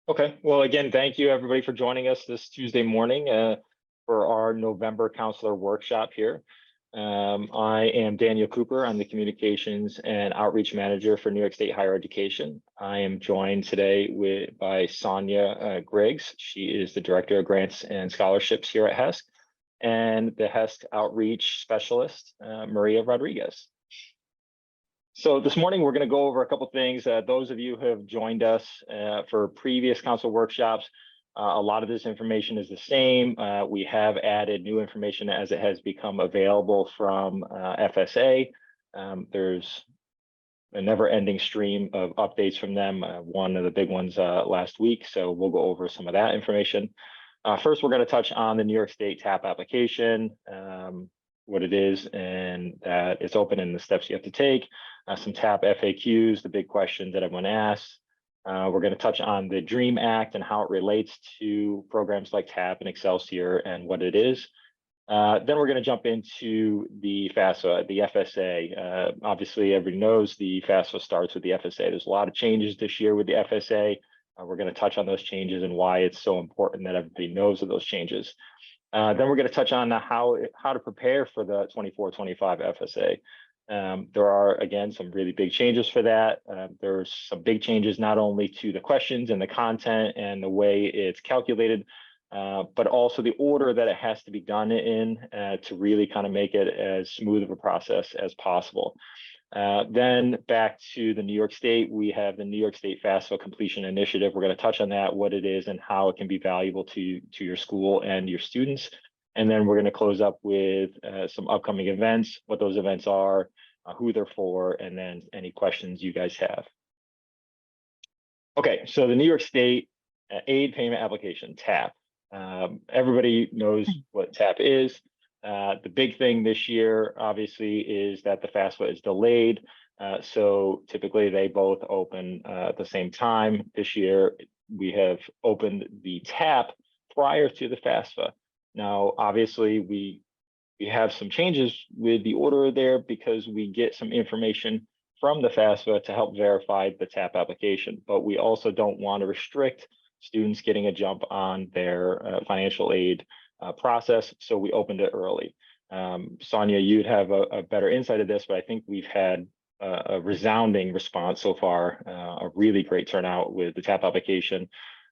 Okay, well, again, thank you everybody for joining us this Tuesday morning for our November counselor workshop here. I am Daniel Cooper. I'm the Communications and Outreach Manager for New York State Higher Education. I am joined today by Sonia Griggs. She is the Director of Grants and Scholarships here at HESC, and the HESC Outreach Specialist, Maria Rodriguez. So this morning, we're going to go over a couple things. Those of you who have joined us for previous council workshops, a lot of this information is the same. We have added new information as it has become available from FSA. There's a never-ending stream of updates from them. One of the big ones last week, so we'll go over some of that information. First, we're going to touch on the New York State TAP application, what it is, and that it's open and the steps you have to take. Some TAP FAQs, the big questions that everyone asks. We're going to touch on the DREAM Act and how it relates to programs like TAP and Excelsior and what it is. Then we're going to jump into the FAFSA, the FSA. Obviously, everybody knows the FAFSA starts with the FSA. There's a lot of changes this year with the FSA. We're going to touch on those changes and why it's so important that everybody knows of those changes. Then we're going to touch on how to prepare for the 24-25 FSA. There are, again, some really big changes for that. There's some big changes not only to the questions and the content and the way it's calculated, but also the order that it has to be done in to really kind of make it as smooth of a process as possible. Then back to the New York State, we have the New York State FAFSA Completion Initiative. We're going to touch on that, what it is and how it can be valuable to your school and your students. And then we're going to close up with some upcoming events, what those events are, who they're for, and then any questions you guys have. Okay, so the New York State Aid Payment Application, TAP. Everybody knows what TAP is. The big thing this year, obviously, is that the FAFSA is delayed. So typically they both open at the same time. This year, we have opened the TAP prior to the FAFSA. Now, obviously, we have some changes with the order there because we get some information from the FAFSA to help verify the TAP application, but we also don't want to restrict students getting a jump on their financial aid process, so we opened it early. Sonia, you'd have a better insight of this, but I think we've had a resounding response so far, a really great turnout with the TAP application.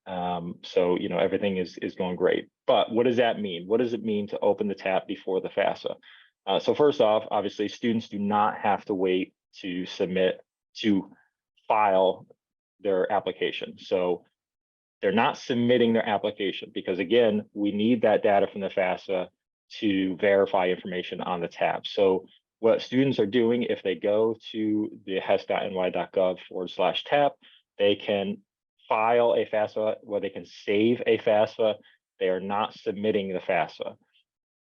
So, you know, everything is going great. But what does that mean? What does it mean to open the TAP before the FAFSA? So first off, obviously, students do not have to wait to file their application. So they're not submitting their application because, again, we need that data from the FAFSA to verify information on the TAP. So what students are doing, if they go to the hesc.ny.gov/TAP, they can file a FAFSA, where they can save a FAFSA. They are not submitting the FAFSA.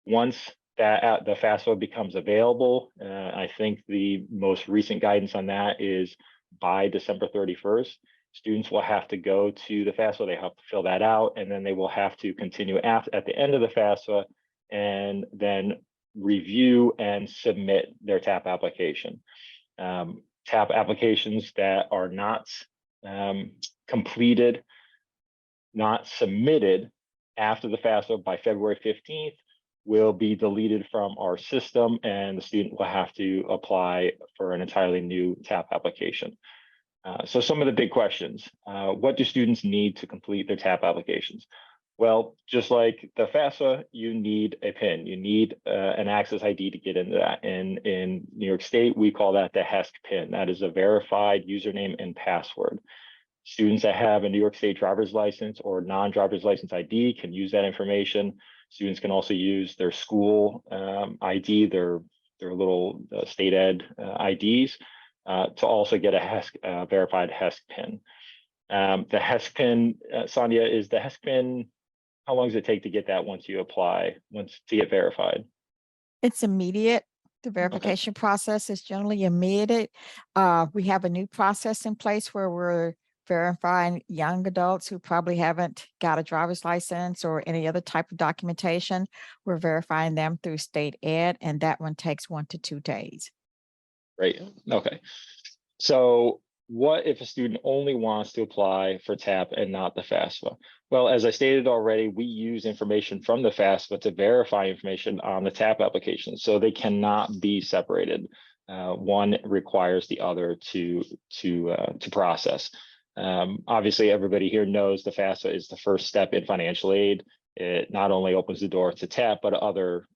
Once that the FAFSA becomes available, I think the most recent guidance on that is by December 31st, students will have to go to the FAFSA, they have to fill that out, and then they will have to continue at the end of the FAFSA and then review and submit their TAP application. TAP applications that are not completed, not submitted after the FAFSA by February 15th will be deleted from our system, and the student will have to apply for an entirely new TAP application. So some of the big questions, what do students need to complete their TAP applications? Well, just like the FAFSA, you need a PIN. You need an access ID to get into that. And in New York State, we call that the HESC PIN. That is a verified username and password. Students that have a New York State driver's license or non-driver's license ID can use that information. Students can also use their school ID, their little state ed IDs to also get a HESC verified HESC PIN. The HESC PIN, Sonia, is the HESC PIN, how long does it take to get that once you apply, to get verified? It's immediate. The verification process is generally immediate. We have a new process in place where we're verifying young adults who probably haven't got a driver's license or any other type of documentation. We're verifying them through state ed, and that one takes 1 to 2 days. Right. Okay. So what if a student only wants to apply for TAP and not the FAFSA? Well, as I stated already, we use information from the FAFSA to verify information on the TAP application, so they cannot be separated. One requires the other to process. Obviously, everybody here knows the FAFSA is the first step in financial aid. It not only opens the door to TAP, but other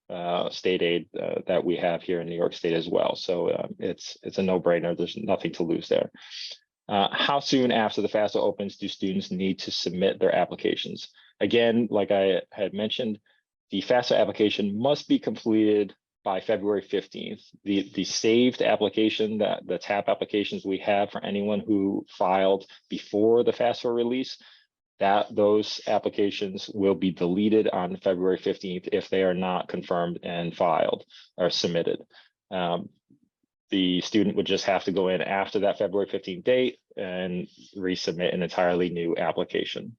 state aid that we have here in New York State as well. So it's a no-brainer. There's nothing to lose there. How soon after the FAFSA opens do students need to submit their applications? Again, like I had mentioned, the FAFSA application must be completed by February 15th. The saved application, that the TAP applications we have for anyone who filed before the FAFSA release, that those applications will be deleted on February 15th if they are not confirmed and filed or submitted. The student would just have to go in after that February 15th date and resubmit an entirely new application.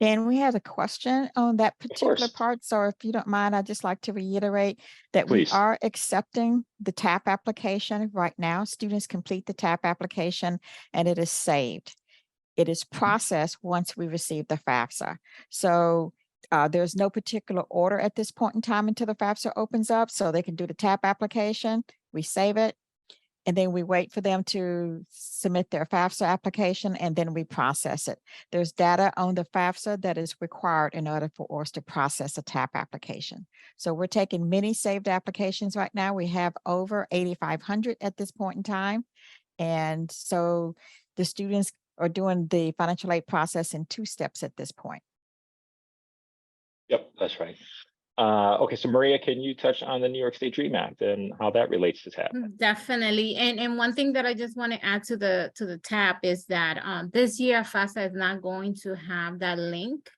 And we had a question on that particular course. part. So if you don't mind, I'd just like to reiterate that we Please. are accepting the TAP application right now. Students complete the TAP application and it is saved. It is processed once we receive the FAFSA. So there's no particular order at this point in time until the FAFSA opens up. So they can do the TAP application, we save it, and then we wait for them to submit their FAFSA application, and then we process it. There's data on the FAFSA that is required in order for us to process a TAP application. So we're taking many saved applications right now. We have over 8,500 at this point in time. And so the students are doing the financial aid process in 2 steps at this point. Yep, that's right. Okay, so Maria, can you touch on the New York State DREAM Act and how that relates to TAP? Definitely. And one thing that I just want to add to the TAP is that this year FAFSA is not going to have that link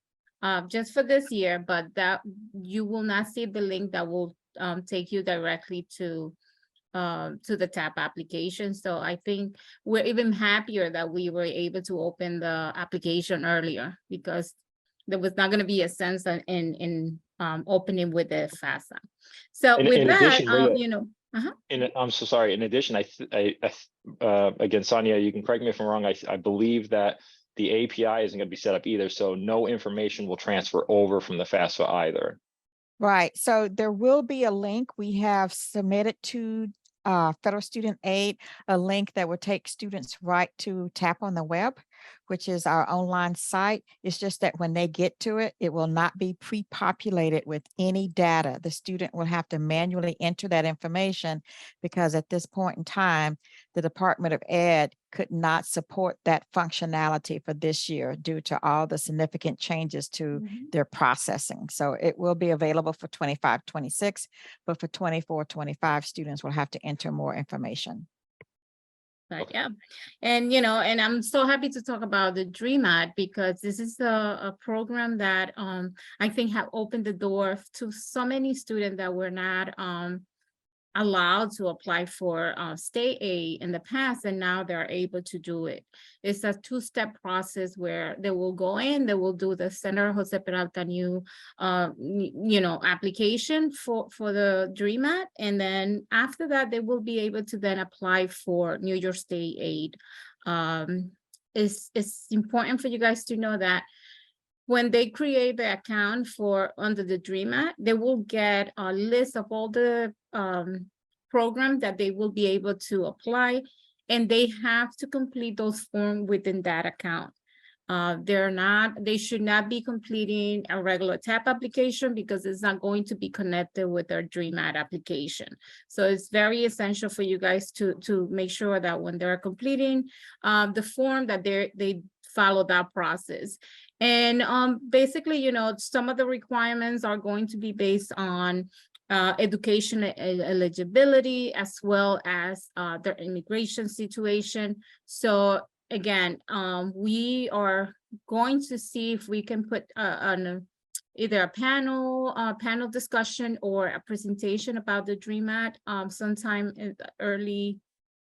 just for this year, but that you will not see the link that will take you directly to the TAP application. So I think we're even happier that we were able to open the application earlier, because there was not going to be a sense in opening with the FAFSA. So with that, you know, I'm so sorry. In addition, again, Sonia, you can correct me if I'm wrong. I believe that the API isn't going to be set up either, so no information will transfer over from the FAFSA either. Right. So there will be a link we have submitted to Federal Student Aid, a link that will take students right to TAP on the web, which is our online site. It's just that when they get to it, it will not be pre-populated with any data. The student will have to manually enter that information, because at this point in time, the Department of Ed could not support that functionality for this year due to all the significant changes to their processing. So it will be available for 25-26, but for 24-25, students will have to enter more information. But yeah, and you know, and I'm so happy to talk about the DREAM Act, because this is a program that I think have opened the door to so many students that were not allowed to apply for state aid in the past, and now they're able to do it. It's a 2-step process where they will go in, they will do the Senator Jose Peralta new application for the DREAM Act, and then after that they will be able to then apply for New York State aid. It's important for you guys to know that when they create the account for under the DREAM Act, they will get a list of all the programs that they will be able to apply, and they have to complete those forms within that account. They should not be completing a regular TAP application, because it's not going to be connected with their DREAM Act application. So it's very essential for you guys to make sure that when they're completing the form, that they follow that process. And basically, you know, some of the requirements are going to be based on education eligibility, as well as their immigration situation. So again, we are going to see if we can put either a panel discussion or a presentation about the DREAM Act sometime in the early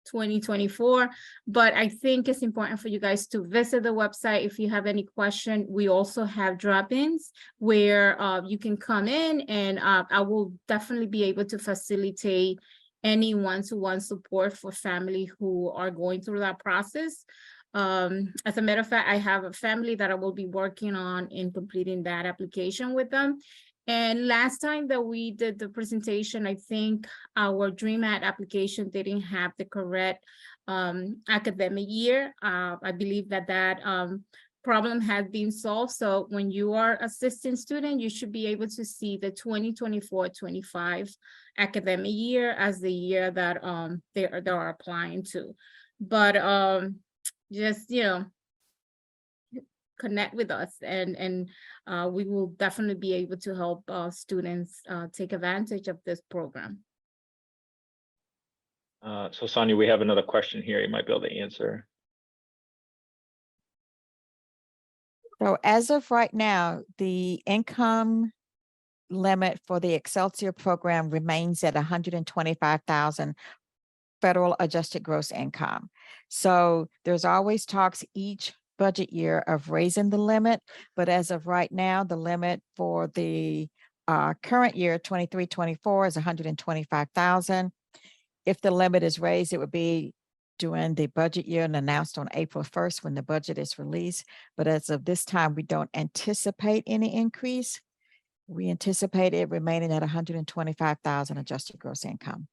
2024. But I think it's important for you guys to visit the website if you have any question. We also have drop-ins where you can come in, and I will definitely be able to facilitate any one-to-one support for family who are going through that process. As a matter of fact, I have a family that I will be working on in completing that application with them. And last time that we did the presentation, I think our DreamAt application didn't have the correct academic year. I believe that problem has been solved. So when you are assistant student, you should be able to see the 2024-25 academic year as the year that they are applying to. But just, you know, connect with us, and we will definitely be able to help students take advantage of this program. So Sonia, we have another question here you might be able to answer. So as of right now, the income limit for the Excelsior program remains at 125,000 federal adjusted gross income. So there's always talks each budget year of raising the limit, but as of right now, the limit for the current year 23-24 is 125,000. If the limit is raised, it would be during the budget year and announced on April 1st when the budget is released. But as of this time, we don't anticipate any increase. We anticipate it remaining at 125,000 adjusted gross income.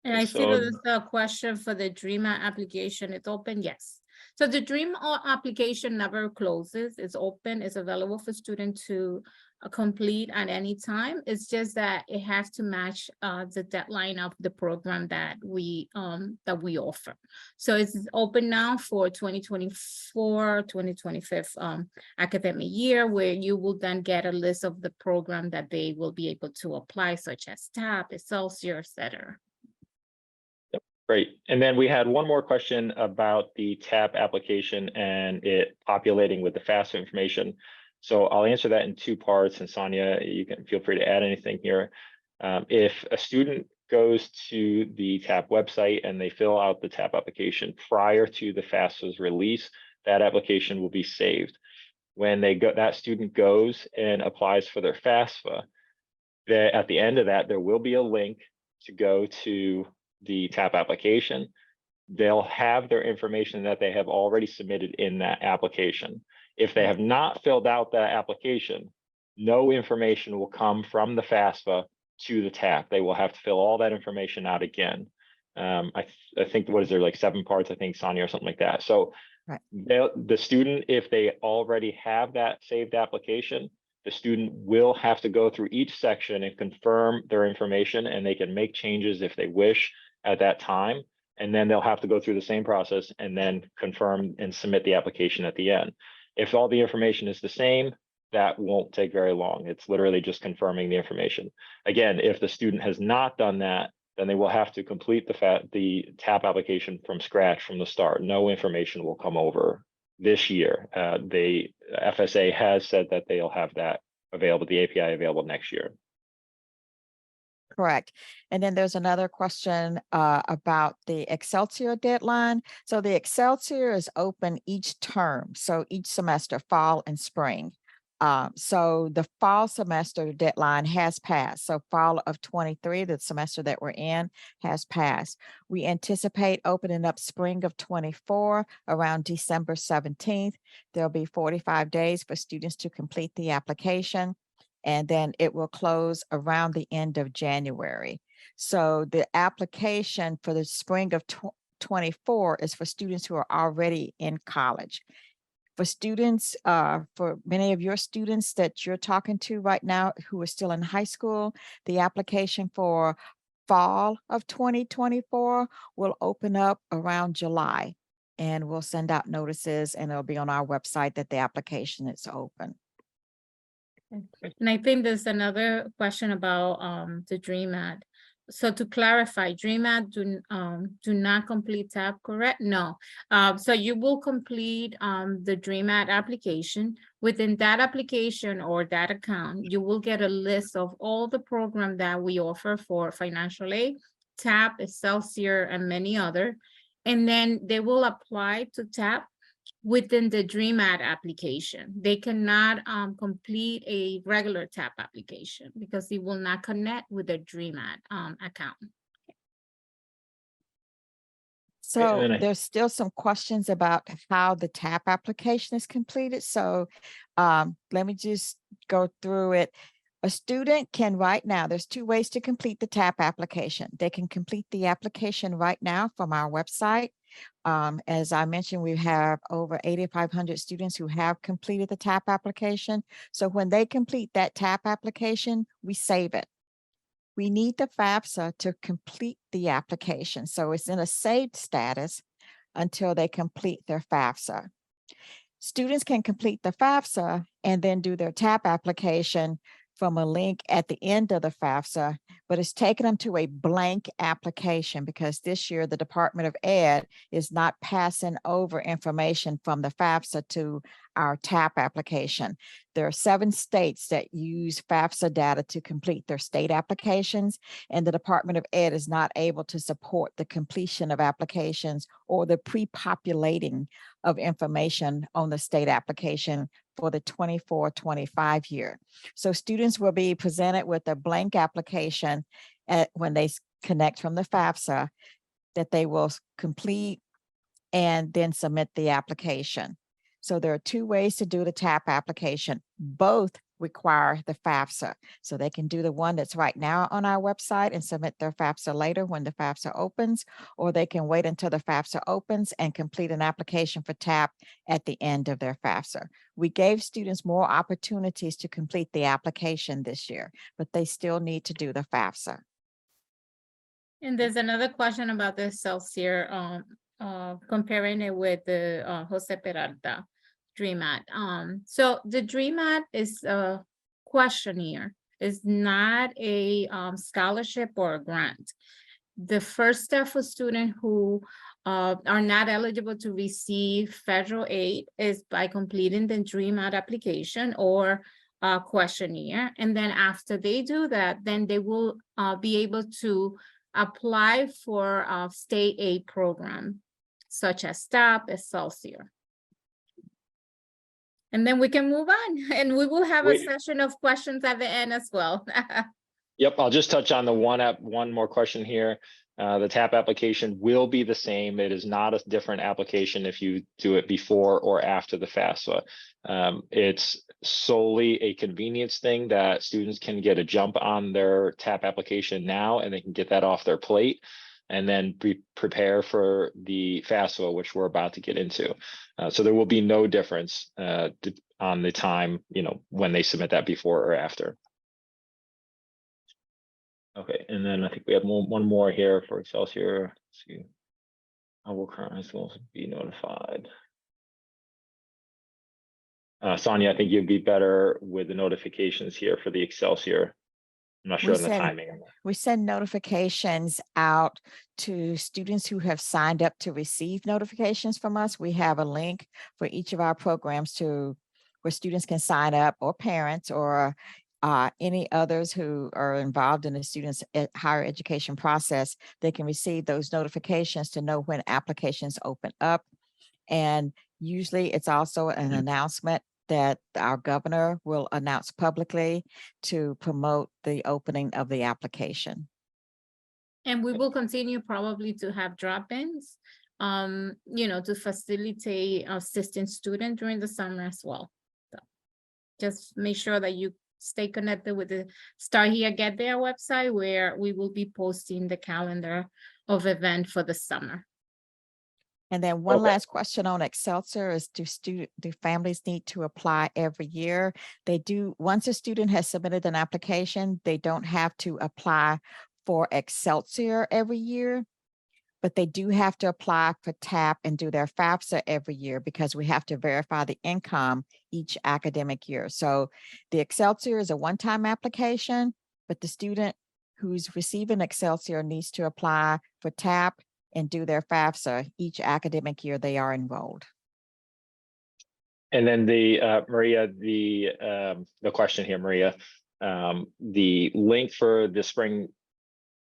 And I see So- that there's a question for the DreamAt application. It's open, yes. So the DreamAt application never closes. It's open, it's available for students to complete at any time. It's just that it has to match the deadline of the program that we offer. So it's open now for 2024-2025 academic year, where you will then get a list of the program that they will be able to apply, such as TAP, Excelsior, etc. Great. And then we had one more question about the TAP application and it populating with the FAFSA information. So I'll answer that in two parts, and Sonia, you can feel free to add anything here. If a student goes to the TAP website and they fill out the TAP application prior to the FAFSA's release, that application will be saved. When they go, that student goes and applies for their FAFSA, at the end of that, there will be a link to go to the TAP application. They'll have their information that they have already submitted in that application. If they have not filled out that application, no information will come from the FAFSA to the TAP. They will have to fill all that information out again. I think, what is there, like 7 parts, I think, Sonia, or something like that. So right. The student, if they already have that saved application, the student will have to go through each section and confirm their information, and they can make changes if they wish at that time. And then they'll have to go through the same process and then confirm and submit the application at the end. If all the information is the same, that won't take very long. It's literally just confirming the information. Again, if the student has not done that, then they will have to complete the TAP application from scratch from the start. No information will come over this year. The FSA has said that they'll have that available, the API available next year. Correct. And then there's another question about the Excelsior deadline. So the Excelsior is open each term, so each semester, fall and spring. So the fall semester deadline has passed. So fall of 23, the semester that we're in, has passed. We anticipate opening up spring of 24 around December 17th. There'll be 45 days for students to complete the application, and then it will close around the end of January. So the application for the spring of 24 is for students who are already in college. For students, for many of your students that you're talking to right now who are still in high school, the application for fall of 2024 will open up around July, and we'll send out notices, and it'll be on our website that the application is open. And I think there's another question about the DreamAt. So to clarify, DreamAt do not complete TAP, correct? No. So you will complete the DreamAt application. Within that application or that account, you will get a list of all the programs that we offer for financial aid, TAP, Excelsior, and many other. And then they will apply to TAP within the DreamAd application. They cannot complete a regular TAP application because it will not connect with their DreamAd account. So then there's still some questions about how the TAP application is completed. So let me just go through it. A student can right now, there's two ways to complete the TAP application. They can complete the application right now from our website. As I mentioned, we have over 8,500 students who have completed the TAP application. So when they complete that TAP application, we save it. We need the FAFSA to complete the application. So it's in a saved status until they complete their FAFSA. Students can complete the FAFSA and then do their TAP application from a link at the end of the FAFSA, but it's taken them to a blank application because this year the Department of Ed is not passing over information from the FAFSA to our TAP application. There are 7 states that use FAFSA data to complete their state applications, and the Department of Ed is not able to support the completion of applications or the pre-populating of information on the state application for the 24-25 year. So students will be presented with a blank application when they connect from the FAFSA that they will complete and then submit the application. So there are 2 ways to do the TAP application. Both require the FAFSA. So they can do the one that's right now on our website and submit their FAFSA later when the FAFSA opens, or they can wait until the FAFSA opens and complete an application for TAP at the end of their FAFSA. We gave students more opportunities to complete the application this year, but they still need to do the FAFSA. And there's another question about the Excelsior, comparing it with the Jose Peralta DreamAd. So the DreamAd is a questionnaire. It's not a scholarship or a grant. The first step for students who are not eligible to receive federal aid is by completing the DreamAd application or questionnaire. And then after they do that, then they will be able to apply for a state aid program, such as TAP, Excelsior. And then we can move on, and we will have a session of questions at the end as well. Yep, I'll just touch on the one more question here. The TAP application will be the same. It is not a different application if you do it before or after the FAFSA. It's solely a convenience thing that students can get a jump on their TAP application now, and they can get that off their plate and then prepare for the FAFSA, which we're about to get into. So there will be no difference on the time, when they submit that before or after. Okay, and then I think we have one more here for Excelsior. Let's see. How will current high schools be notified? Sonia, I think you'd be better with the notifications here for the Excelsior. I'm not sure on the timing. We send notifications out to students who have signed up to receive notifications from us. We have a link for each of our programs where students can sign up, or parents, or any others who are involved in the students' higher education process. They can receive those notifications to know when applications open up. And usually it's also an announcement that our governor will announce publicly to promote the opening of the application. And we will continue probably to have drop-ins, to facilitate assisting students during the summer as well. So just make sure that you stay connected with the Start Here, Get There website, where we will be posting the calendar of event for the summer. And then one last question on Excelsior is, do families need to apply every year? They do. Once a student has submitted an application, they don't have to apply for Excelsior every year, but they do have to apply for TAP and do their FAFSA every year, because we have to verify the income each academic year. So the Excelsior is a one-time application, but the student who's receiving Excelsior needs to apply for TAP and do their FAFSA each academic year they are enrolled. And then Maria, the question here, Maria, the link for the spring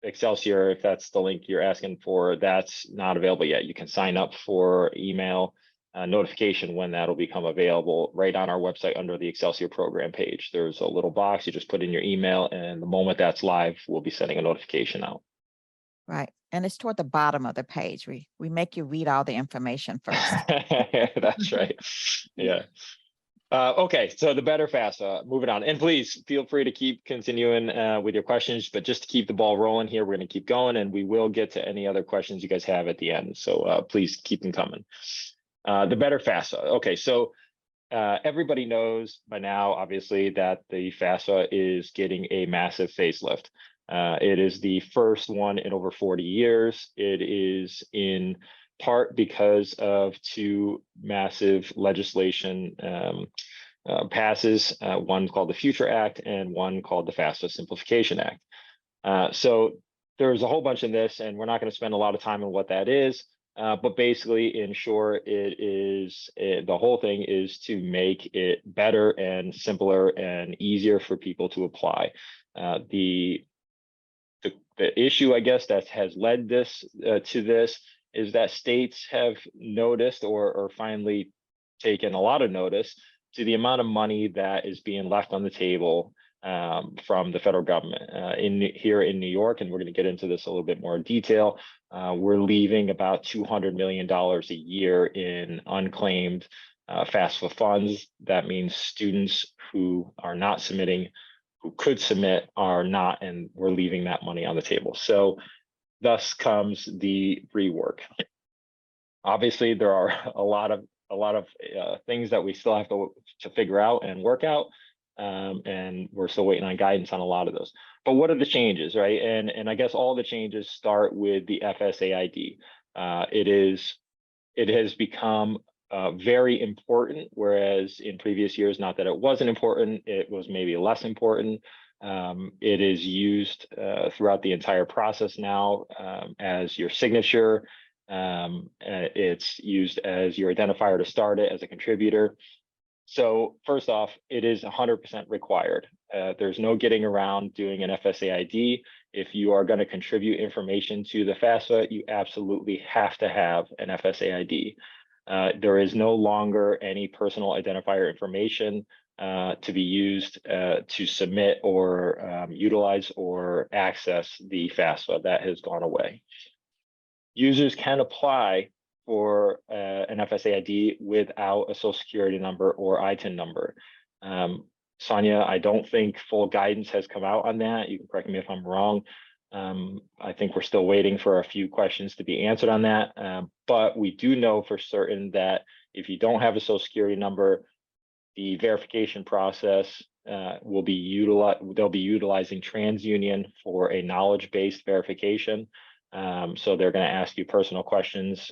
Excelsior, if that's the link you're asking for, that's not available yet. You can sign up for email notification when that'll become available right on our website under the Excelsior program page. There's a little box, you just put in your email, and the moment that's live, we'll be sending a notification out. Right. And it's toward the bottom of the page. We make you read all the information first. That's right. Yeah. Okay, so the better FAFSA, moving on. And please feel free to keep continuing with your questions, but just to keep the ball rolling here, we're going to keep going, and we will get to any other questions you guys have at the end. So please keep them coming. The better FAFSA. Okay, so everybody knows by now, obviously, that the FAFSA is getting a massive facelift. It is the first one in over 40 years. It is in part because of two massive legislation passes, one called the Future Act and one called the FAFSA Simplification Act. So there's a whole bunch in this, and we're not going to spend a lot of time on what that is. But basically, in short, the whole thing is to make it better and simpler and easier for people to apply. The issue, I guess, that has led this to this is that states have noticed or finally taken a lot of notice to the amount of money that is being left on the table from the federal government. Here in New York, and we're going to get into this a little bit more in detail, we're leaving about $200 million a year in unclaimed FAFSA funds. That means students who are not submitting, who could submit, are not, and we're leaving that money on the table. So thus comes the rework. Obviously, there are a lot of things that we still have to figure out and work out. And we're still waiting on guidance on a lot of those. But what are the changes, right? And I guess all the changes start with the FSAID. It has become very important, whereas in previous years, not that it wasn't important, it was maybe less important. It is used throughout the entire process now as your signature. It's used as your identifier to start it as a contributor. So first off, it is 100% required. There's no getting around doing an FSAID. If you are going to contribute information to the FAFSA, you absolutely have to have an FSAID. There is no longer any personal identifier information to be used to submit or utilize or access the FAFSA. That has gone away. Users can apply for an FSAID without a social security number or ITIN number. Sonia, I don't think full guidance has come out on that. You can correct me if I'm wrong. I think we're still waiting for a few questions to be answered on that. But we do know for certain that if you don't have a social security number, the verification process will be utilized. They'll be utilizing TransUnion for a knowledge-based verification. So they're going to ask you personal questions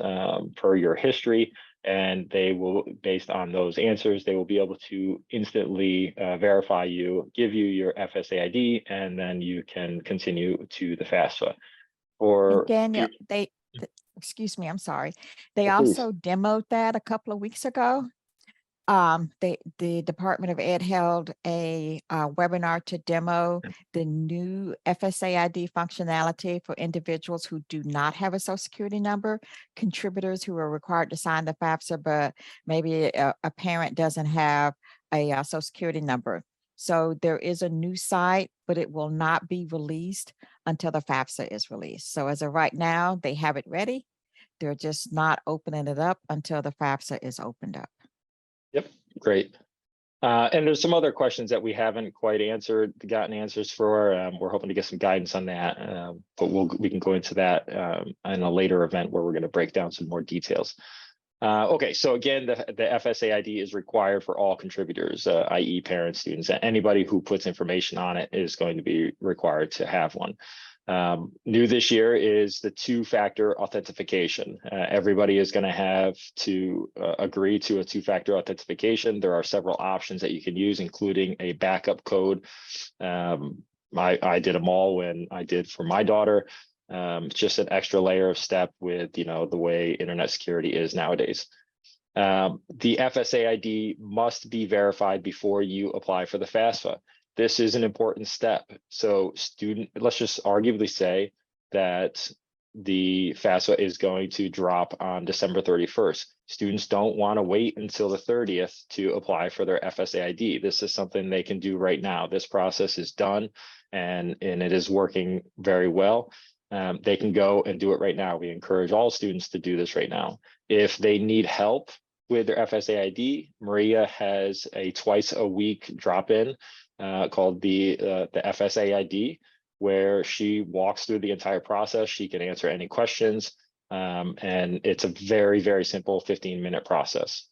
per your history, and they will, based on those answers, they will be able to instantly verify you, give you your FSAID, and then you can continue to the FAFSA. And Daniel, excuse me, I'm sorry. They also demoed that a couple of weeks ago. The Department of Ed held a webinar to demo the new FSAID functionality for individuals who do not have a social security number, contributors who are required to sign the FAFSA, but maybe a parent doesn't have a social security number. So there is a new site, but it will not be released until the FAFSA is released. So as of right now, they have it ready. They're just not opening it up until the FAFSA is opened up. Yep, great. And there's some other questions that we haven't quite gotten answers for. We're hoping to get some guidance on that, but we can go into that in a later event where we're going to break down some more details. Okay, so again, the FSAID is required for all contributors, i.e. parents, students, anybody who puts information on it is going to be required to have one. New this year is the two-factor authentication. Everybody is going to have to agree to a two-factor authentication. There are several options that you can use, including a backup code. I did them all when I did for my daughter. Just an extra layer of step with, the way internet security is nowadays. The FSAID must be verified before you apply for the FAFSA. This is an important step. So let's just arguably say that the FAFSA is going to drop on December 31st. Students don't want to wait until the 30th to apply for their FSA ID. This is something they can do right now. This process is done and it is working very well. They can go and do it right now. We encourage all students to do this right now. If they need help with their FSA ID, Maria has a twice a week drop-in called the FSA ID, where she walks through the entire process. She can answer any questions, and it's a very, very simple 15-minute process.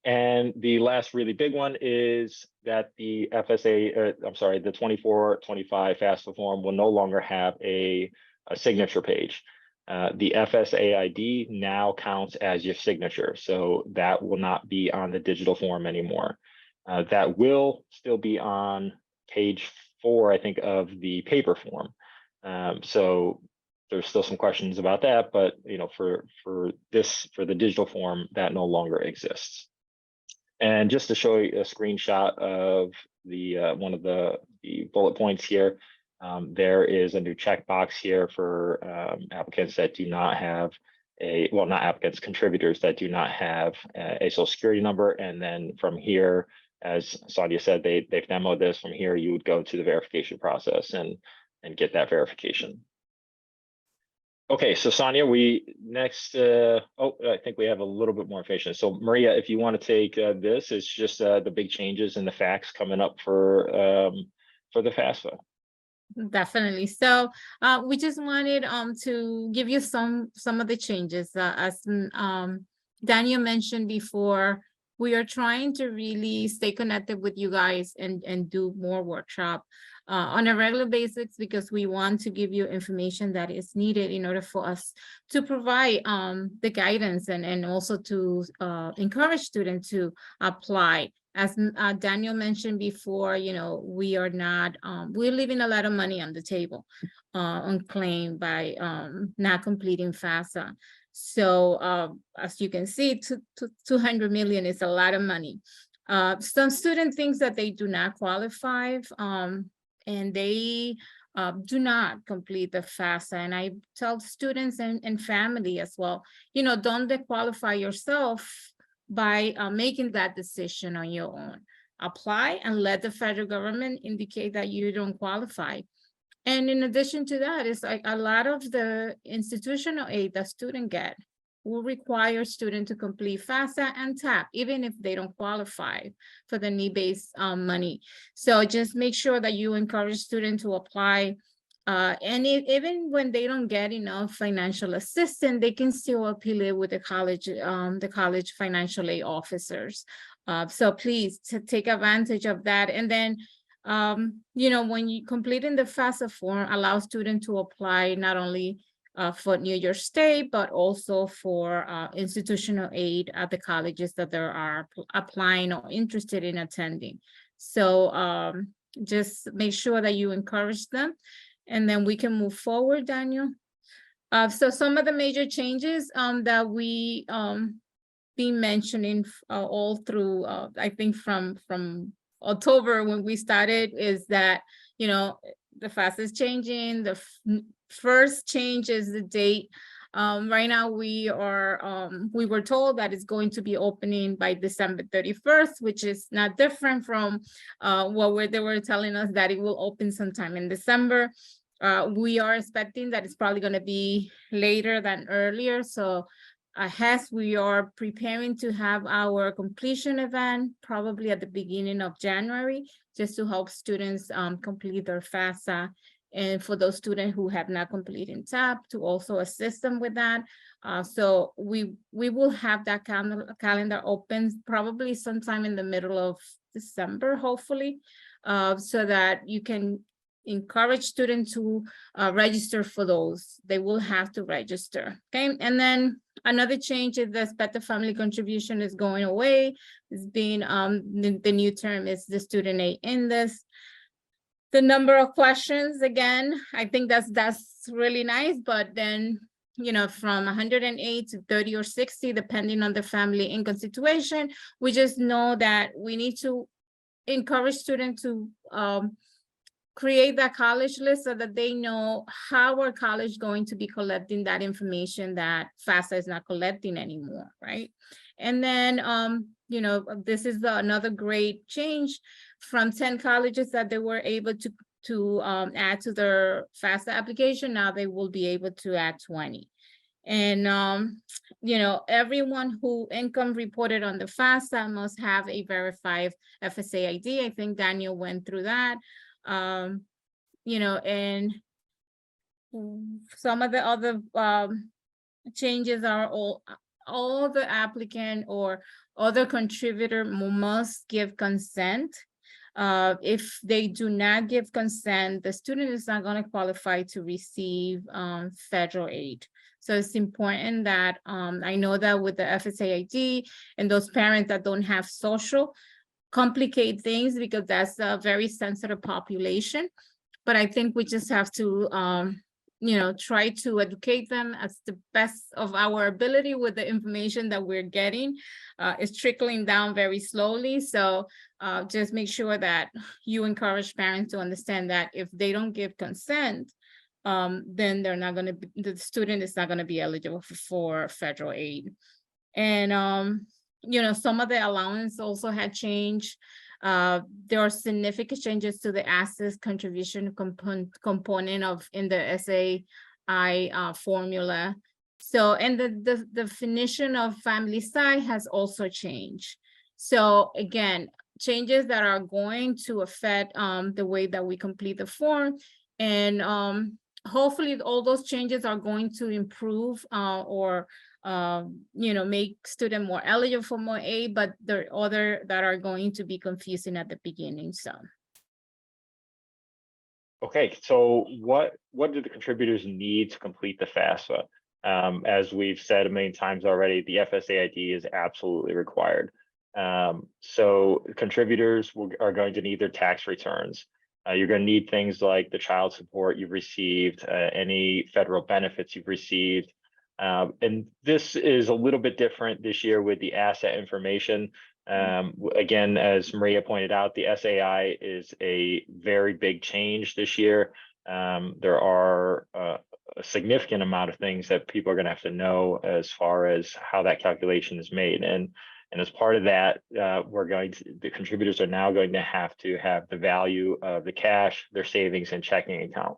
And the last really big one is that the FSA, the 24-25 FAFSA form will no longer have a signature page. The FSA ID now counts as your signature, so that will not be on the digital form anymore. That will still be on page 4, I think, of the paper form. So there's still some questions about that, but for the digital form, that no longer exists. And just to show you a screenshot of the one of the bullet points here, there is a new checkbox here for applicants that do not have not applicants, contributors that do not have a social security number. And then from here, as Sadia said, they've demoed this. From here, you would go to the verification process and get that verification. Okay, so Sonia, I think we have a little bit more information. So Maria, if you want to take this, it's just the big changes in the facts coming up for the FAFSA. Definitely. So we just wanted to give you some of the changes. As Daniel mentioned before, we are trying to really stay connected with you guys and do more workshop on a regular basis, because we want to give you information that is needed in order for us to provide the guidance and also to encourage students to apply. As Daniel mentioned before, we are not, we're leaving a lot of money on the table on claim by not completing FAFSA. So as you can see, 200 million is a lot of money. Some student thinks that they do not qualify and they do not complete the FAFSA. And I tell students and family as well, don't disqualify yourself by making that decision on your own. Apply and let the federal government indicate that you don't qualify. And in addition to that, it's like a lot of the institutional aid that students get will require students to complete FAFSA and TAP, even if they don't qualify for the need-based money. So just make sure that you encourage students to apply. And even when they don't get enough financial assistance, they can still appeal it with the college financial aid officers. So please take advantage of that. And then, when you completing the FAFSA form, allow students to apply not only for New York State, but also for institutional aid at the colleges that they are applying or interested in attending. So just make sure that you encourage them, and then we can move forward, Daniel. So some of the major changes that we been mentioning all through, I think from October when we started, is that, the FAFSA is changing. The first change is the date. Right now we were told that it's going to be opening by December 31st, which is not different from they were telling us that it will open sometime in December. We are expecting that it's probably going to be later than earlier. So HESC, we are preparing to have our completion event probably at the beginning of January, just to help students complete their FAFSA. And for those students who have not completed TAP, to also assist them with that. So we will have that calendar open probably sometime in the middle of December, hopefully, so that you can encourage students to register for those. They will have to register, okay? And then another change is the expected family contribution is going away. It's being, the new term is the student aid index. The number of questions, again, I think that's really nice, but then, from 108 to 30 or 60, depending on the family income situation, we just know that we need to encourage students to create that college list so that they know how our college going to be collecting that information that FAFSA is not collecting anymore, right? And then, you know, this is another great change from 10 colleges that they were able to add to their FAFSA application. Now they will be able to add 20. And, you know, everyone who income reported on the FAFSA must have a verified FSA ID. I think Daniel went through that. You know, and some of the other changes are all the applicant or other contributor must give consent. If they do not give consent, the student is not going to qualify to receive federal aid. So it's important that I know that with the FSA ID and those parents that don't have social complicate things because that's a very sensitive population. But I think we just have to, you know, try to educate them as the best of our ability with the information that we're getting. It's trickling down very slowly. So just make sure that you encourage parents to understand that if they don't give consent, then they're not going to be, the student is not going to be eligible for federal aid. And, you know, some of the allowance also had changed. There are significant changes to the assets contribution component of in the SAI formula. So, and the definition of family size has also changed. So again, changes that are going to affect the way that we complete the form. And hopefully all those changes are going to improve or you know, make student more eligible for more aid, but there are other that are going to be confusing at the beginning. So. Okay, so what do the contributors need to complete the FAFSA? As we've said a million times already, the FSA ID is absolutely required. So contributors are going to need their tax returns. You're going to need things like the child support you've received, any federal benefits you've received. And this is a little bit different this year with the asset information. Again, as Maria pointed out, the SAI is a very big change this year. There are a significant amount of things that people are going to have to know as far as how that calculation is made. And as part of that, the contributors are now going to have the value of the cash, their savings and checking account,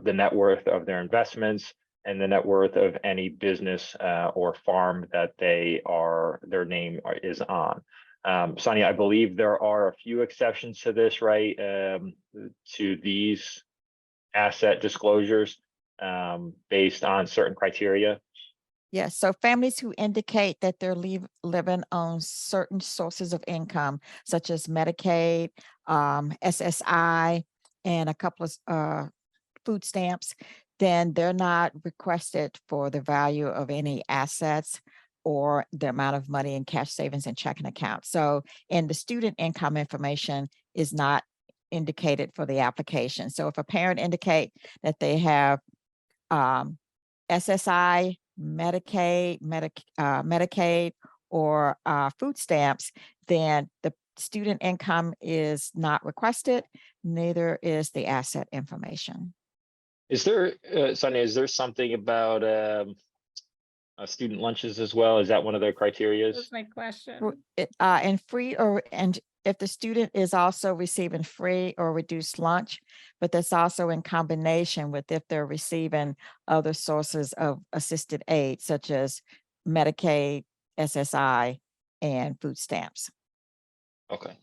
the net worth of their investments, and the net worth of any business or farm that their name is on. Sonia, I believe there are a few exceptions to this, right? To these asset disclosures based on certain criteria. Yes, so families who indicate that they're living on certain sources of income, such as Medicaid, SSI, and a couple of food stamps, then they're not requested for the value of any assets or the amount of money in cash savings and checking account. So, and the student income information is not indicated for the application. So if a parent indicate that they have SSI, Medicaid, Medicaid, or food stamps, then the student income is not requested, neither is the asset information. Is there, Sonia, is there something about student lunches as well? Is that one of their criteria? That's my question. And free and if the student is also receiving free or reduced lunch, but that's also in combination with if they're receiving other sources of assisted aid, such as Medicaid, SSI, and food stamps. Okay.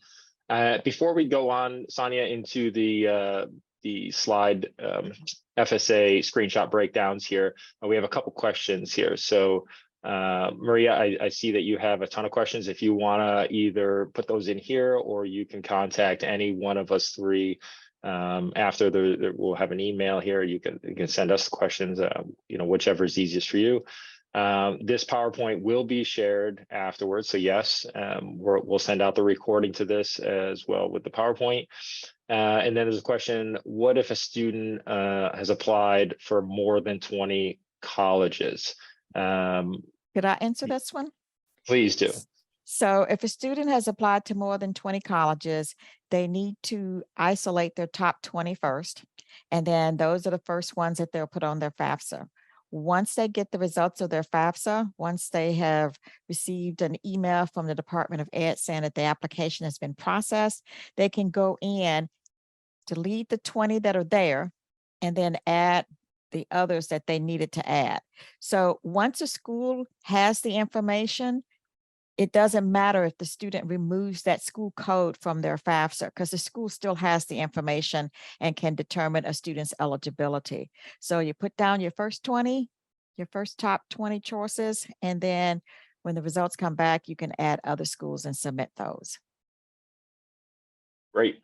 Before we go on, Sonia, into the slide FSA screenshot breakdowns here, we have a couple questions here. So Maria, I see that you have a ton of questions. If you want to either put those in here, or you can contact any one of us three after. We'll have an email here. You can send us the questions, you know, whichever is easiest for you. This PowerPoint will be shared afterwards. So yes, we'll send out the recording to this as well with the PowerPoint. And then there's a question: what if a student has applied for more than 20 colleges? Could I answer this one? Please do. So if a student has applied to more than 20 colleges, they need to isolate their top 20 first. And then those are the first ones that they'll put on their FAFSA. Once they get the results of their FAFSA, once they have received an email from the Department of Ed saying that the application has been processed, they can go in, delete the 20 that are there, and then add the others that they needed to add. So once a school has the information, it doesn't matter if the student removes that school code from their FAFSA, because the school still has the information and can determine a student's eligibility. So you put down your first 20, your first top 20 choices, and then when the results come back, you can add other schools and submit those. Great.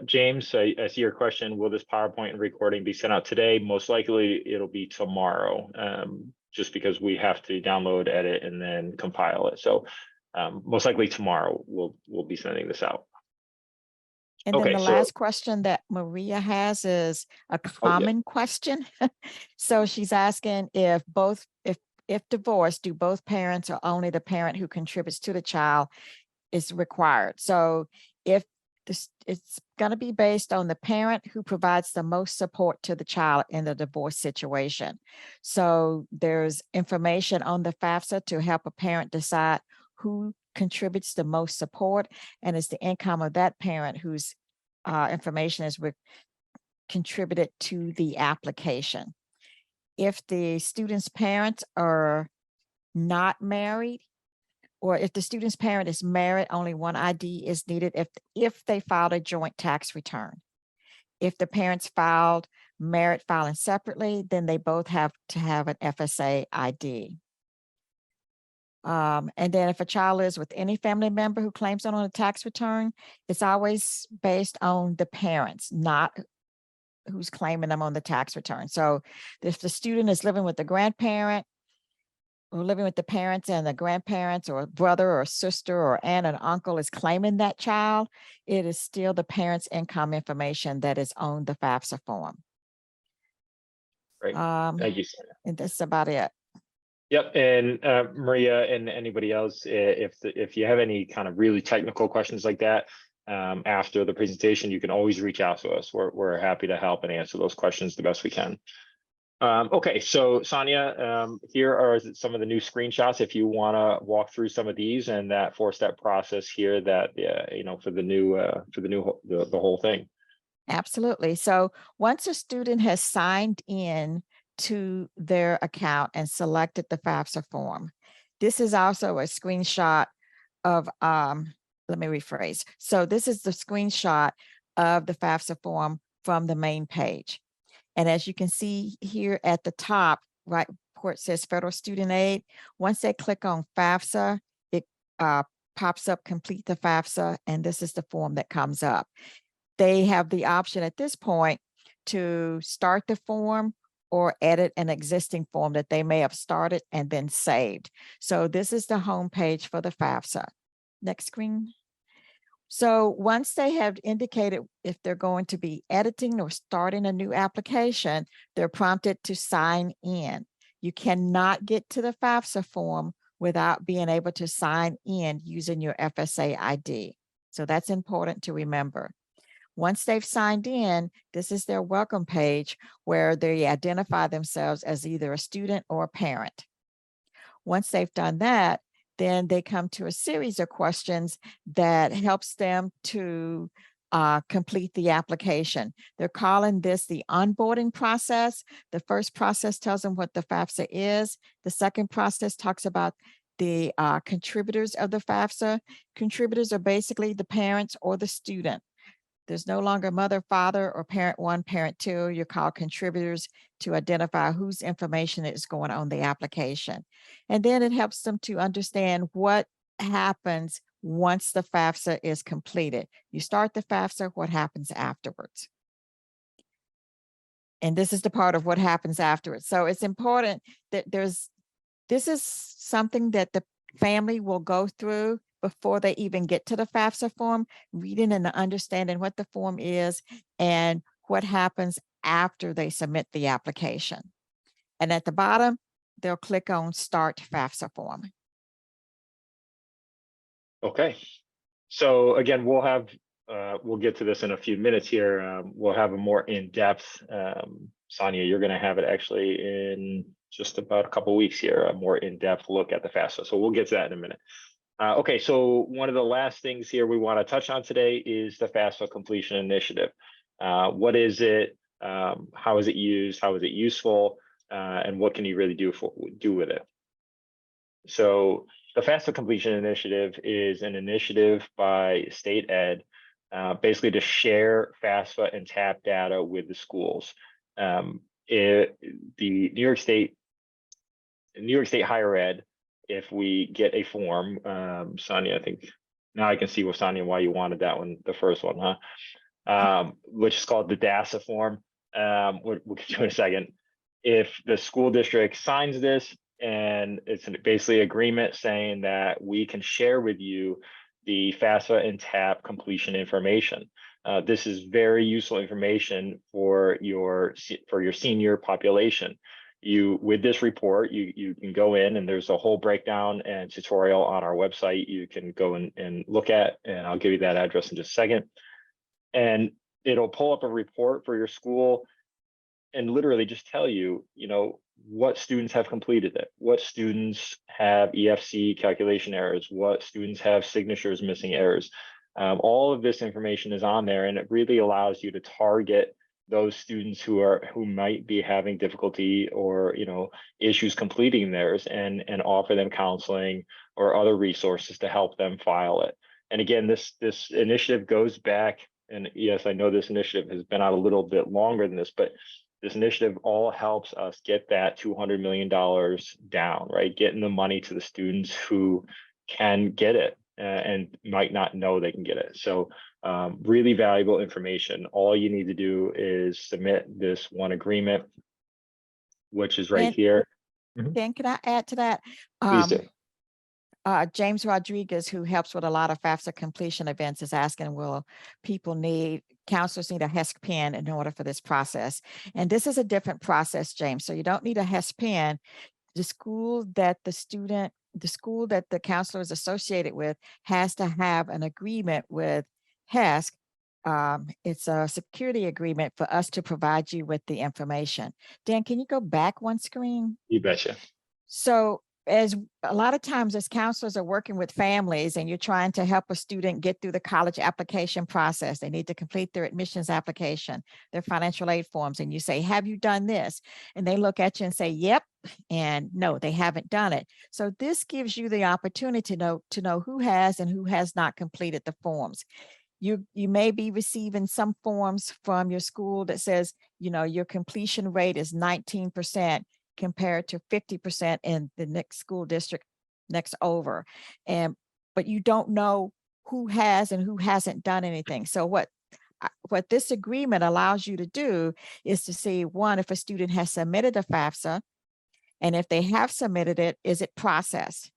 James, I see your question. Will this PowerPoint recording be sent out today? Most likely it'll be tomorrow, just because we have to download, edit, and then compile it. So most likely tomorrow we'll be sending this out. And then Okay, the so- last question that Maria has is a Oh, yeah. common question. So she's asking if divorced, do both parents or only the parent who contributes to the child is required? So if it's going to be based on the parent who provides the most support to the child in the divorce situation. So there's information on the FAFSA to help a parent decide who contributes the most support, and it's the income of that parent whose information is contributed to the application. If the student's parents are not married, or if the student's parent is married, only one ID is needed if they filed a joint tax return. If the parents filed married filing separately, then they both have to have an FSA ID. And then if a child lives with any family member who claims on a tax return, it's always based on the parents, not who's claiming them on the tax return. So if the student is living with the grandparent, or living with the parents and the grandparents, or brother or sister or aunt and uncle is claiming that child, it is still the parent's income information that is on the FAFSA form. Great. Thank you, Sonia. And that's about it. Yep, and Maria and anybody else, if you have any kind of really technical questions like that after the presentation, you can always reach out to us. We're happy to help and answer those questions the best we can. Okay, so Sonia, here are some of the new screenshots if you want to walk through some of these and that 4-step process here that for the whole thing. Absolutely. So once a student has signed in to their account and selected the FAFSA form, this is also a screenshot of, let me rephrase. So this is the screenshot of the FAFSA form from the main page. And as you can see here at the top, right where it says federal student aid, once they click on FAFSA, it pops up complete the FAFSA, and this is the form that comes up. They have the option at this point to start the form or edit an existing form that they may have started and then saved. So this is the home page for the FAFSA. Next screen. So once they have indicated if they're going to be editing or starting a new application, they're prompted to sign in. You cannot get to the FAFSA form without being able to sign in using your FSA ID. So that's important to remember. Once they've signed in, this is their welcome page where they identify themselves as either a student or a parent. Once they've done that, then they come to a series of questions that helps them to complete the application. They're calling this the onboarding process. The first process tells them what the FAFSA is. The second process talks about the contributors of the FAFSA. Contributors are basically the parents or the student. There's no longer mother, father, or parent 1, parent 2. You're called contributors to identify whose information is going on the application. And then it helps them to understand what happens once the FAFSA is completed. You start the FAFSA, what happens afterwards? And this is the part of what happens afterwards. So it's important that this is something that the family will go through before they even get to the FAFSA form, reading and understanding what the form is and what happens after they submit the application. And at the bottom, they'll click on Start FAFSA Form. Okay, so again, we'll get to this in a few minutes here. We'll have a more in-depth, Sonia, you're gonna have it actually in just about a couple weeks here, a more in-depth look at the FAFSA. So we'll get to that in a minute. Okay, so one of the last things here we want to touch on today is the FAFSA completion initiative. What is it? How is it used? How is it useful? And what can you really do with it? So the FAFSA completion initiative is an initiative by state ed, basically to share FAFSA and TAP data with the schools. The New York State higher ed, if we get a form, Sonia, I think now I can see with Sonia why you wanted that one, the first one, huh? Which is called the DASA form. We'll get to in a second. If the school district signs this, and it's basically agreement saying that we can share with you the FAFSA and TAP completion information. This is very useful information for your senior population. With this report, you can go in, and there's a whole breakdown and tutorial on our website you can go and look at, and I'll give you that address in just a second. And it'll pull up a report for your school and literally just tell you, what students have completed it, what students have EFC calculation errors, what students have signatures missing errors. All of this information is on there, and it really allows you to target those students who might be having difficulty or issues completing theirs, and offer them counseling or other resources to help them file it. And again, this initiative goes back, and yes, I know this initiative has been out a little bit longer than this, but this initiative all helps us get that $200 million down, right? Getting the money to the students who can get it and might not know they can get it. So really valuable information. All you need to do is submit this one agreement, which is right here. Dan, can I add to that? Please do. James Rodriguez, who helps with a lot of FAFSA completion events, is asking, will counselors need a HESC pin in order for this process? And this is a different process, James. So you don't need a HESC pin. The school that the counselor is associated with has to have an agreement with HESC. It's a security agreement for us to provide you with the information. Dan, can you go back one screen? You betcha. So as a lot of times as counselors are working with families and you're trying to help a student get through the college application process, they need to complete their admissions application, their financial aid forms, and you say, have you done this? And they look at you and say, yep, and no, they haven't done it. So this gives you the opportunity to know who has and who has not completed the forms. You may be receiving some forms from your school that says, your completion rate is 19%. compared to 50% in the next school district next over. But you don't know who has and who hasn't done anything. So what this agreement allows you to do is to see, one, if a student has submitted a FAFSA, and if they have submitted it, is it processed?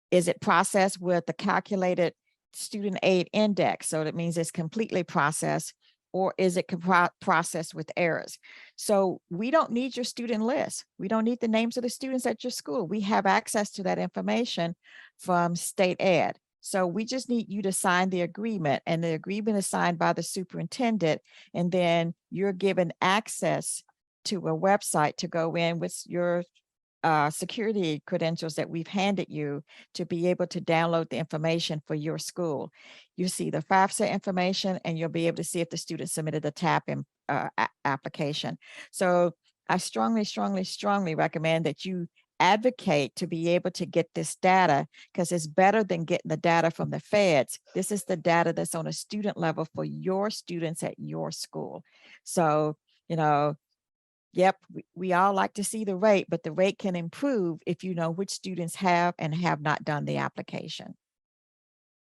Is it processed with the calculated student aid index? So that means it's completely processed. Or is it processed with errors? So we don't need your student list. We don't need the names of the students at your school. We have access to that information from state ed. So we just need you to sign the agreement, and the agreement is signed by the superintendent. And then you're given access to a website to go in with your security credentials that we've handed you to be able to download the information for your school. You see the FAFSA information, and you'll be able to see if the student submitted a TAP application. So I strongly, strongly, strongly recommend that you advocate to be able to get this data, because it's better than getting the data from the feds. This is the data that's on a student level for your students at your school. So, yep, we all like to see the rate, but the rate can improve if you know which students have and have not done the application.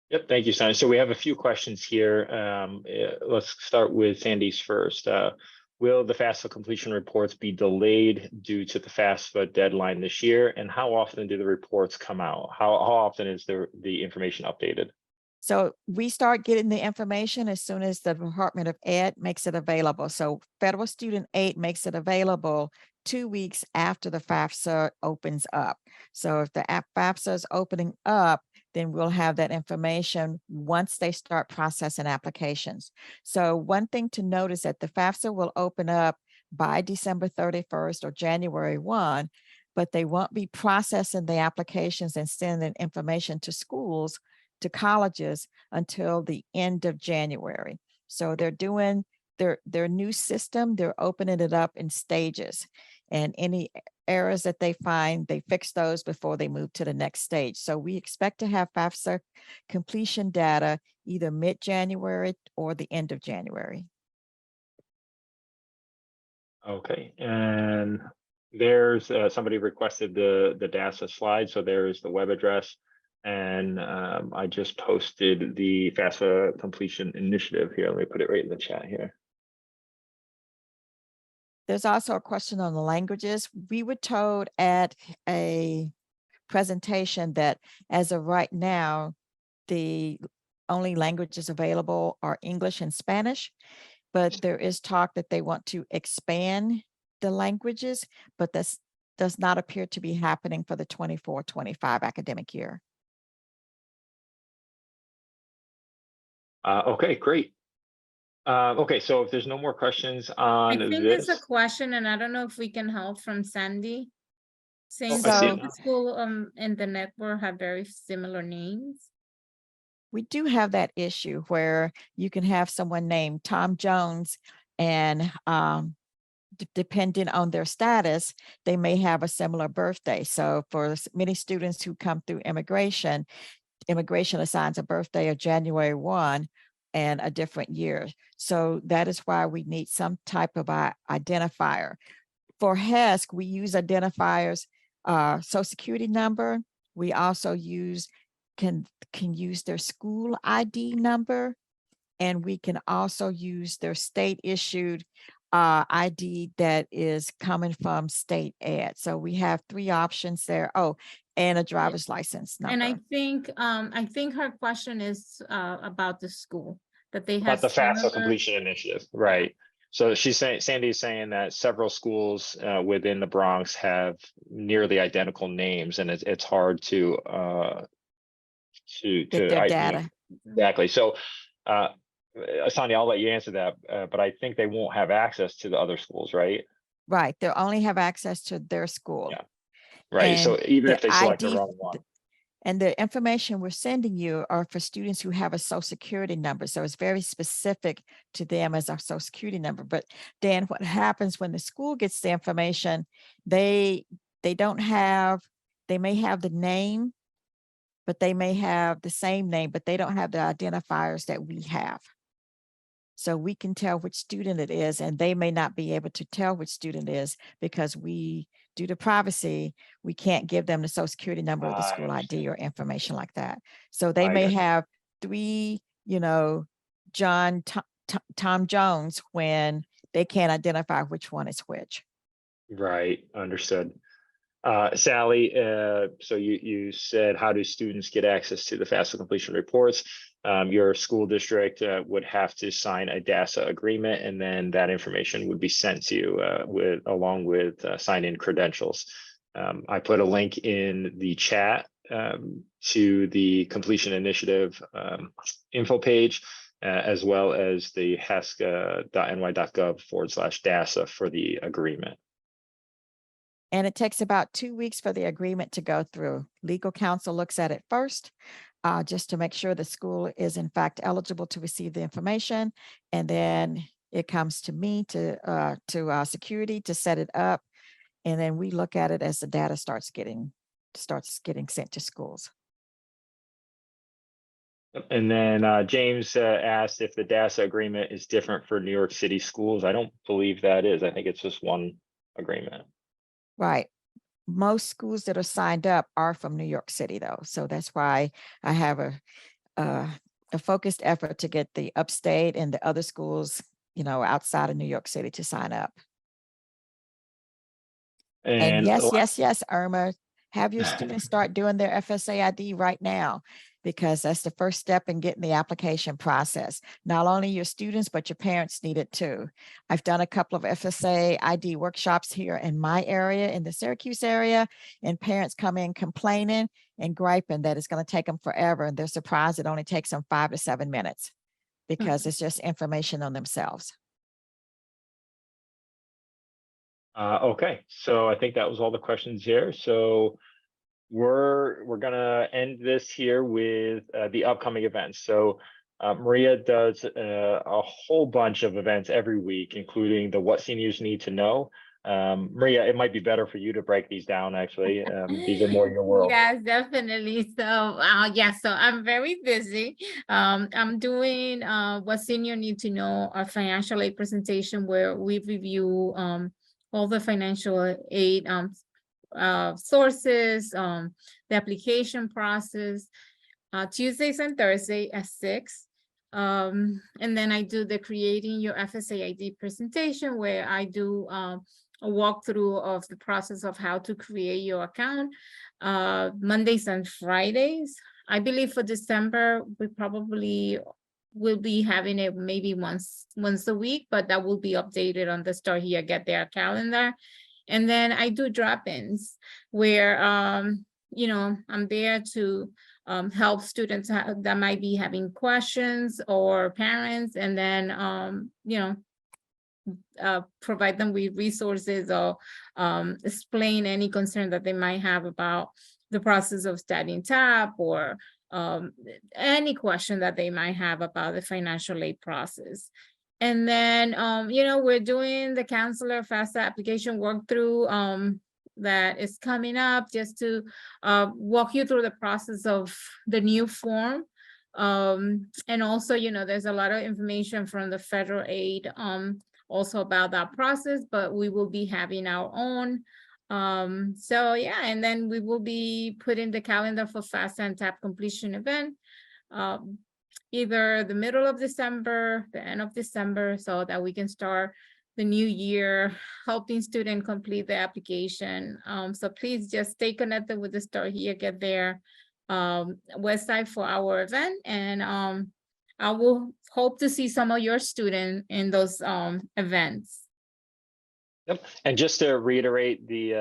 Yep, thank you, Sonia. So we have a few questions here. Let's start with Sandy's first. Will the FAFSA completion reports be delayed due to the FAFSA deadline this year? And how often do the reports come out? How often is the information updated? So we start getting the information as soon as the Department of Ed makes it available. So federal student aid makes it available 2 weeks after the FAFSA opens up. So if the FAFSA is opening up, then we'll have that information once they start processing applications. So one thing to note is that the FAFSA will open up by December 31st or January 1, but they won't be processing the applications and sending information to schools, to colleges, until the end of January. So they're doing their new system, they're opening it up in stages. And any errors that they find, they fix those before they move to the next stage. So we expect to have FAFSA completion data either mid-January or the end of January. Okay, and there's somebody requested the DASA slide, so there's the web address. And I just posted the FAFSA completion initiative here. Let me put it right in the chat here. There's also a question on the languages. We were told at a presentation that as of right now, the only languages available are English and Spanish, but there is talk that they want to expand the languages, but this does not appear to be happening for the 24-25 academic year. Okay, great. Okay, so if there's no more questions on I think this. there's a question, and I don't know if we can help, from Sandy. Saying I see it that now. the school and the network have very similar names. We do have that issue where you can have someone named Tom Jones, and depending on their status, they may have a similar birthday. So for many students who come through immigration assigns a birthday of January 1 and a different year. So that is why we need some type of identifier. For HESC, we use identifiers, social security number. We also can use their school ID number, and we can also use their state issued ID that is coming from state ed. So we have 3 options there. Oh, and a driver's license number. And I think her question is about the school, that they About have the FAFSA similar- completion initiative, right? So she's saying, Sandy's saying that several schools within the Bronx have nearly identical names, and it's hard to Get their data. Exactly. So, Asani, I'll let you answer that, but I think they won't have access to the other schools, right? Right, they'll only have access to their school. Yeah. Right. So And even if the they select the ID wrong one. and the information we're sending you are for students who have a social security number. So it's very specific to them as a social security number. But then what happens when the school gets the information, they may have the name, but they may have the same name, but they don't have the identifiers that we have. So we can tell which student it is, and they may not be able to tell which student it is because due to privacy, we can't give them the social security number or the I school understand. ID or information like that. So they I may got you. have 3, Tom Jones, when they can't identify which one is which. Right. Understood. Sally, so you said, how do students get access to the FAFSA completion reports? Your school district would have to sign a DASA agreement, and then that information would be sent to you along with sign-in credentials. I put a link in the chat to the completion initiative info page, as well as the hesc.ny.gov/DASA for the agreement. And it takes about 2 weeks for the agreement to go through. Legal counsel looks at it first, just to make sure the school is in fact eligible to receive the information. And then it comes to me to security to set it up. And then we look at it as the data starts getting sent to schools. And then James asked if the DASA agreement is different for New York City schools. I don't believe that is. I think it's just one agreement. Right. Most schools that are signed up are from New York City, though. So that's why I have a focused effort to get the upstate and the other schools, outside of New York City to sign up. And yes, Irma, have your students start doing their FSA ID right now, because that's the first step in getting the application process. Not only your students, but your parents need it too. I've done a couple of FSA ID workshops here in my area, in the Syracuse area, and parents come in complaining and griping that it's going to take them forever. And they're surprised it only takes them 5 to 7 minutes because it's just information on themselves. Okay, so I think that was all the questions here. So we're gonna end this here with the upcoming events. So Maria does a whole bunch of events every week, including the What Seniors Need to Know. Maria, it might be better for you to break these down, actually. These are more your world. Yes, definitely. So yeah, so I'm very busy. I'm doing What Senior Need to Know, a financial aid presentation where we review all the financial aid sources, the application process, Tuesdays and Thursday at 6. And then I do the Creating Your FSA ID presentation where I do a walkthrough of the process of how to create your account, Mondays and Fridays. I believe for December, we probably will be having it maybe once a week, but that will be updated on the Start Here, Get There calendar. And then I do drop-ins where, you know, I'm there to help students that might be having questions, or parents, and then, you know, provide them with resources, or explain any concern that they might have about the process of studying TAP, or any question that they might have about the financial aid process. And then, you know, we're doing the counselor FAFSA application walkthrough that is coming up, just to walk you through the process of the new form. And also, you know, there's a lot of information from the federal aid also about that process, but we will be having our own. So yeah, and then we will be putting the calendar for FAFSA and TAP completion event, either the middle of December, the end of December, so that we can start the new year helping students complete the application. So please just stay connected with the Start Here, Get There website for our event, and I will hope to see some of your students in those events. Yep. And just to reiterate the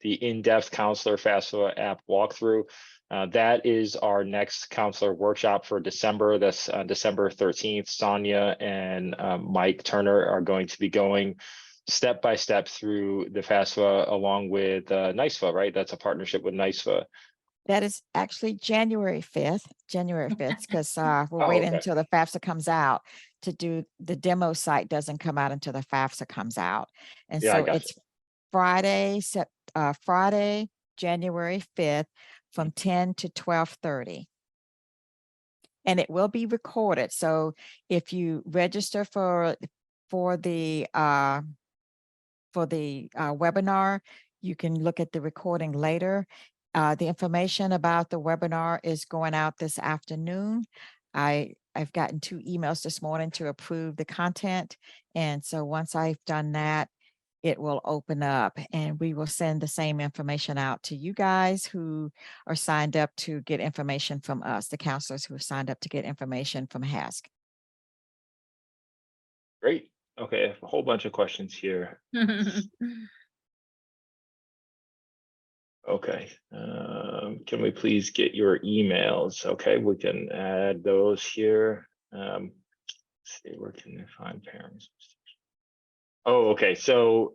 in-depth counselor FAFSA app walkthrough, that is our next counselor workshop for December. That's December 13th. Sonia and Mike Turner are going to be going step by step through the FAFSA along with NYSFA, right? That's a partnership with NYSFA. That is actually January 5th, because we're waiting until the FAFSA comes out to do the demo site. Doesn't come out until the FAFSA comes out. And Yeah, so it's Friday, January 5th from 10 to 12:30. And it will be recorded. So if you register for the webinar, you can look at the recording later. The information about the webinar is going out this afternoon. I've gotten 2 emails this morning to approve the content. And so once I've done that, it will open up, and we will send the same information out to you guys who are signed up to get information from us, the counselors who have signed up to get information from HESC. Great. Okay, a whole bunch of questions here. Okay, can we please get your emails? Okay, we can add those here. Let's see, where can I find parents? Oh, okay. So,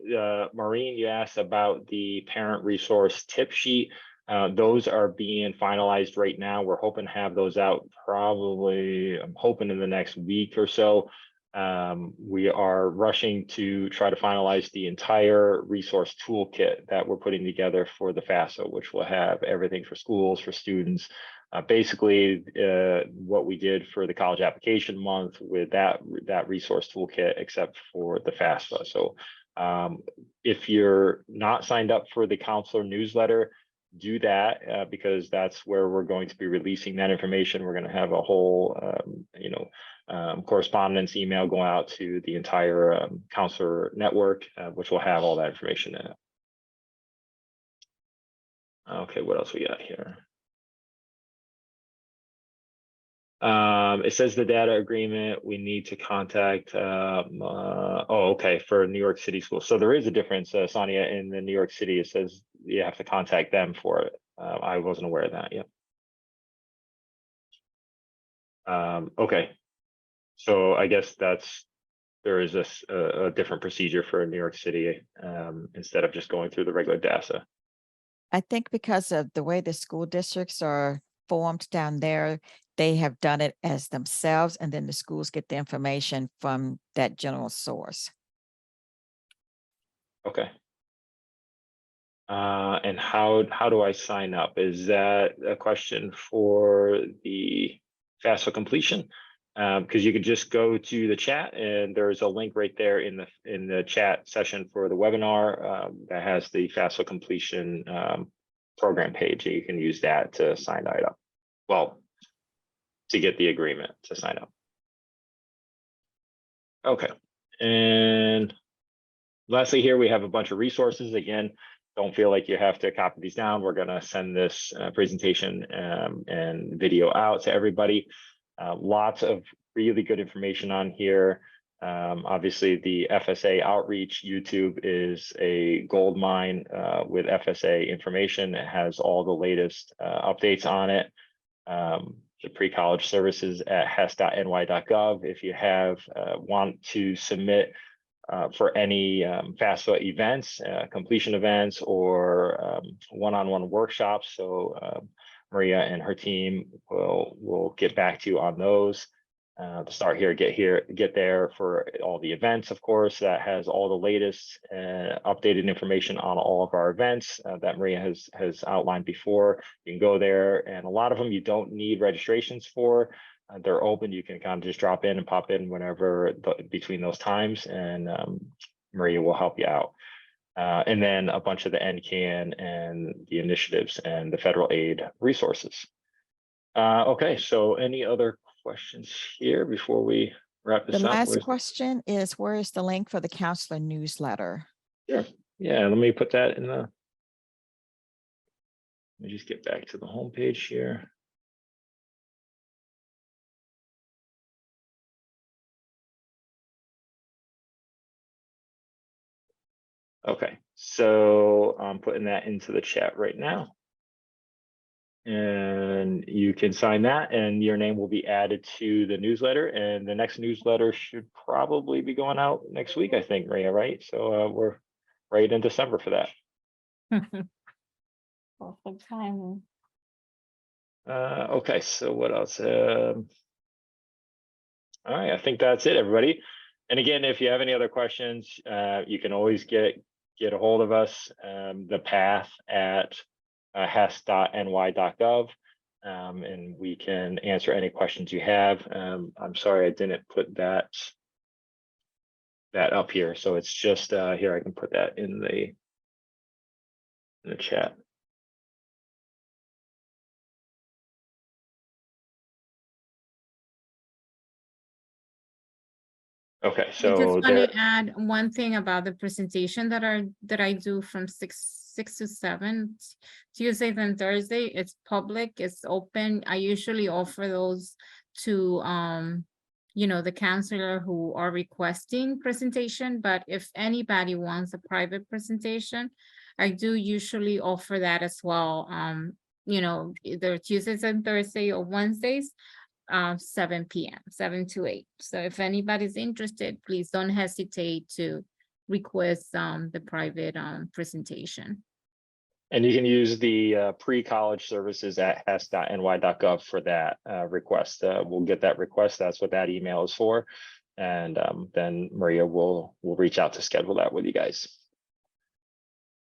Maureen, you asked about the parent resource tip sheet. Those are being finalized right now. We're hoping to have those out probably, I'm hoping in the next week or so. We are rushing to try to finalize the entire resource toolkit that we're putting together for the FAFSA, which will have everything for schools, for students. Basically, what we did for the college application month with that resource toolkit, except for the FAFSA. So if you're not signed up for the counselor newsletter, do that because that's where we're going to be releasing that information. We're going to have a whole, correspondence email going out to the entire counselor network, which will have all that information in it. Okay, what else we got here? It says the data agreement, we need to contact, okay, for New York City schools. So there is a difference, Sonia, in the New York City, it says you have to contact them for it. I wasn't aware of that, yep. Okay. So I guess there is a different procedure for New York City, instead of just going through the regular DASA. I think because of the way the school districts are formed down there, they have done it as themselves, and then the schools get the information from that general source. Okay. And how do I sign up? Is that a question for the FAFSA completion? Because you could just go to the chat, and there's a link right there in the chat session for the webinar that has the FAFSA completion program page. And you can use that to sign up. Well, to get the agreement to sign up. Okay, and lastly, here we have a bunch of resources. Again, don't feel like you have to copy these down. We're going to send this presentation and video out to everybody. Lots of really good information on here. Obviously, the FSA outreach YouTube is a gold mine with FSA information. It has all the latest updates on it. The pre-college services at HESC.ny.gov. If you want to submit for any FAFSA events, completion events, or one-on-one workshops. So Maria and her team will get back to you on those. To start here, get there for all the events, of course. That has all the latest updated information on all of our events that Maria has outlined before. You can go there, and a lot of them you don't need registrations for. They're open. You can kind of just drop in and pop in whenever between those times, and Maria will help you out. And then a bunch of the NCAN and the initiatives and the federal aid resources. Okay, so any other questions here before we wrap this The up? last question is, where is the link for the counselor newsletter? Sure. Yeah, let me put that in the. Let me just get back to the home page here. Okay, so I'm putting that into the chat right now. And you can sign that, and your name will be added to the newsletter. And the next newsletter should probably be going out next week, I think, Maria, right? So we're right in December for that. Perfect timing. Okay, so what else? All right, I think that's it, everybody. And again, if you have any other questions, you can always get a hold of us, the path at HESC.ny.gov, and we can answer any questions you have. I'm sorry I didn't put that up here, so it's just here. I can put that in the chat. Okay, so I just want there. to add one thing about the presentation that I do from 6 to 7 Tuesdays and Thursday. It's public, it's open. I usually offer those to the counselor who are requesting presentation, but if anybody wants a private presentation, I do usually offer that as well. Either Tuesdays and Thursday or Wednesdays. 7 p.m., 7 to 8. So if anybody's interested, please don't hesitate to request the private presentation. And you can use the pre-college services at HESC.ny.gov for that request. We'll get that request. That's what that email is for. And then Maria will reach out to schedule that with you guys.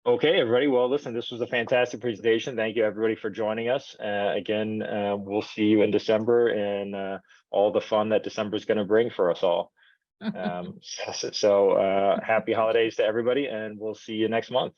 Okay, everybody. Well, listen, this was a fantastic presentation. Thank you, everybody, for joining us. Again, we'll see you in December, and all the fun that December is going to bring for us all. So happy holidays to everybody, and we'll see you next month.